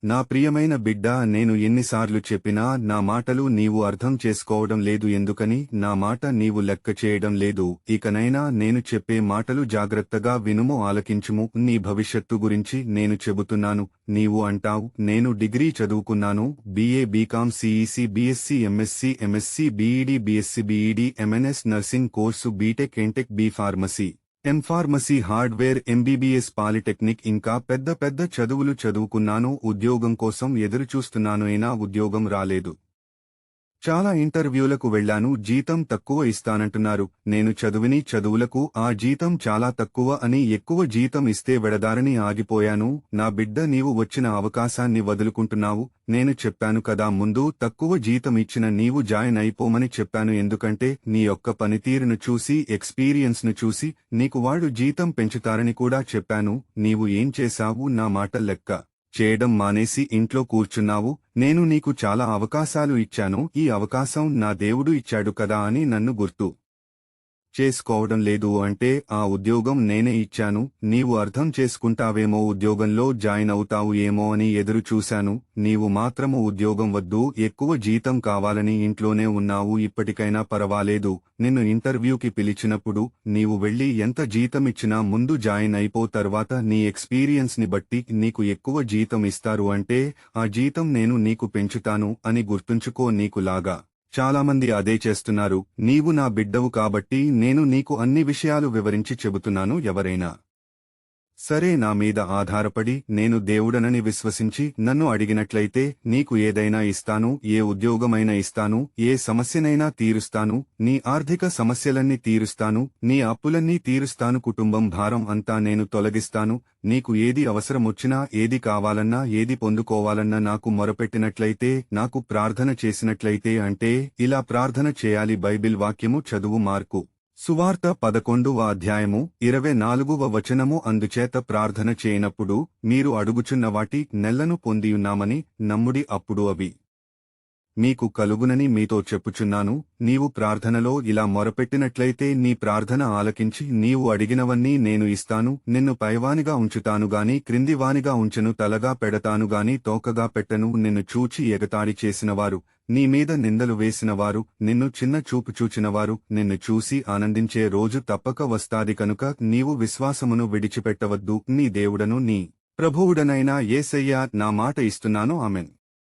నా ప్రియమైన బిడ్డా, నేను ఎన్నిసార్లు చెప్పినా నా మాటలు నీవు అర్థం చేసుకోవడం లేదు. ఎందుకని నా మాట నీవు లెక్క చేయడం లేదు? ఇకనైనా నేను చెప్పే మాటలు జాగ్రత్తగా వినుము, ఆలకించుము. నీ భవిష్యత్తు గురించి నేను చెబుతున్నాను. నీవు అంటావు, నేను డిగ్రీ చదువుకున్నాను, BA BCom CEC BSc MSc MSc BEd BSc BEd MNS nursing course BTech MTech B pharmacy pharmacy hardware MBBS polytechnic ఇంకా పెద్ద పెద్ద చదువులు చదువుకున్నాను. ఉద్యోగం కోసం ఎదురుచూస్తున్నాను, అయినా ఉద్యోగం రాలేదు. చాలా ఇంటర్వ్యూలకు వెళ్లాను, జీతం తక్కువ ఇస్తానంటున్నారు. నేను చదువుని చదువులకు ఆ జీతం చాలా తక్కువ అని ఎక్కువ జీతం ఇస్తే వెడదారని ఆగిపోయాను. నా బిడ్డ, నీవు వచ్చిన అవకాశాన్ని వదులుకుంటున్నావు. నేను చెప్పాను కదా, ముందు తక్కువ జీతం ఇచ్చిన నీవు జాయిన్ అయిపోమని చెప్పాను. ఎందుకంటే నీ యొక్క పనితీరును చూసి, ఎక్స్పీరియన్స్ను చూసి నీకు వాడు జీతం పెంచుతారని కూడా చెప్పాను. నీవు ఏం చేశావు? నా మాట లెక్క చేయడం మానేసి ఇంట్లో కూర్చున్నావు. నేను నీకు చాలా అవకాశాలు ఇచ్చాను, ఈ అవకాశం నా దేవుడు ఇచ్చాడు కదా అని నన్ను గుర్తు చేసుకోవడం లేదు. అంటే ఆ ఉద్యోగం నేనే ఇచ్చాను, నీవు అర్థం చేసుకుంటావేమో, ఉద్యోగంలో జాయిన్ అవుతావు ఏమో అని ఎదురు చూశాను. నీవు మాత్రము ఉద్యోగం వద్దు, ఎక్కువ జీతం కావాలని ఇంట్లోనే ఉన్నావు. ఇప్పటికైనా పర్వాలేదు, నిన్ను ఇంటర్వ్యూకి పిలిచినప్పుడు నీవు వెళ్లి ఎంత జీతమిచ్చినా ముందు జాయిన్ అయిపో, తర్వాత నీ ఎక్స్పీరియన్స్ ని బట్టి నీకు ఎక్కువ జీతం ఇస్తారు. అంటే ఆ జీతం నేను నీకు పెంచుతాను అని గుర్తుంచుకో. నీకులాగా చాలామంది అదే చేస్తున్నారు. నీవు నా బిడ్డవు కాబట్టి నేను నీకు అన్ని విషయాలు వివరించి చెబుతున్నాను. ఎవరైనా సరే నా మీద ఆధారపడి నేను దేవుడనని విశ్వసించి నన్ను అడిగినట్లయితే నీకు ఏదైనా ఇస్తాను, ఏ ఉద్యోగమైనా ఇస్తాను, ఏ సమస్యనైనా తీరుస్తాను, నీ ఆర్థిక సమస్యలన్నీ తీరుస్తాను, నీ అప్పులన్నీ తీరుస్తాను, కుటుంబం భారం అంతా నేను తొలగిస్తాను. నీకు ఏది అవసరమొచ్చినా, ఏది కావాలన్నా, ఏది పొందుకోవాలన్నా నాకు మొరపెట్టినట్లయితే, నాకు ప్రార్థన చేసినట్లయితే, అంటే ఇలా ప్రార్థన చేయాలి. బైబిల్ వాక్యము చదువు. మార్కు సువార్త 11వ అధ్యాయము 24వ వచనము. అందుచేత ప్రార్థన చేయనప్పుడు మీరు అడుగుచున్న వాటి నెలను పొందియున్నామని నమ్ముడి, అప్పుడు అవి మీకు కలుగునని మీతో చెప్పుచున్నాను. నీవు ప్రార్థనలో ఇలా మొరపెట్టినట్లయితే నీ ప్రార్థన ఆలకించి నీవు అడిగినవన్నీ నేను ఇస్తాను. నిన్ను పైవానిగా ఉంచుతానుగాని క్రిందివానిగా ఉంచెను, తలగా పెడతానుగాని తోకగా పెట్టను. నిన్ను చూచి ఎగతాళి చేసినవారు, నీ మీద నిందలు వేసినవారు, నిన్ను చిన్న చూపు చూచినవారు నిన్ను చూసి ఆనందించే రోజు తప్పక వస్తాది. కనుక నీవు విశ్వాసమును విడిచిపెట్టవద్దు. నీ దేవుడను నీ ప్రభువుడనైన యేసయ్య నా మాట ఇస్తున్నాను. ఆమెన్.